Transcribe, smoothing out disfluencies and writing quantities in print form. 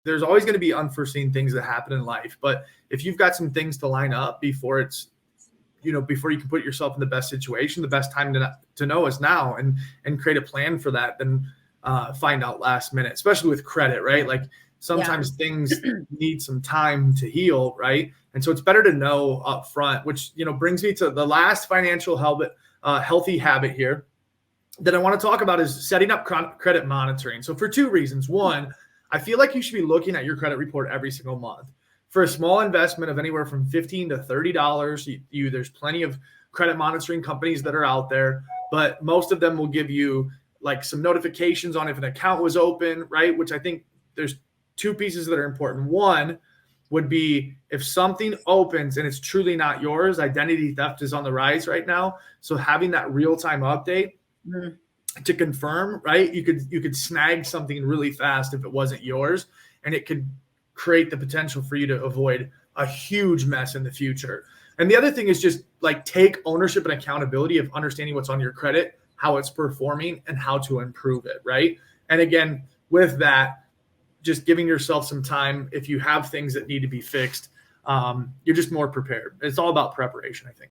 there's always going to be unforeseen things that happen in life. But if you've got some things to line up before it's, before you can put yourself in the best situation, the best time to know is now, and create a plan for that than find out last minute, especially with credit, right? Like sometimes things need some time to heal, right? And so it's better to know up front, which, brings me to the last financial healthy habit here that I want to talk about is setting up credit monitoring. So for two reasons. One, I feel like you should be looking at your credit report every single month. For a small investment of anywhere from $15 to $30, there's plenty of credit monitoring companies that are out there, but most of them will give you like some notifications on if an account was open, right? Which I think there's two pieces that are important. One would be if something opens and it's truly not yours. Identity theft is on the rise right now. So having that real-time update to confirm, right? You could snag something really fast if it wasn't yours, and it could create the potential for you to avoid a huge mess in the future. And the other thing is just like take ownership and accountability of understanding what's on your credit, how it's performing, and how to improve it, right? And again, with that, just giving yourself some time. If you have things that need to be fixed, you're just more prepared. It's all about preparation, I think.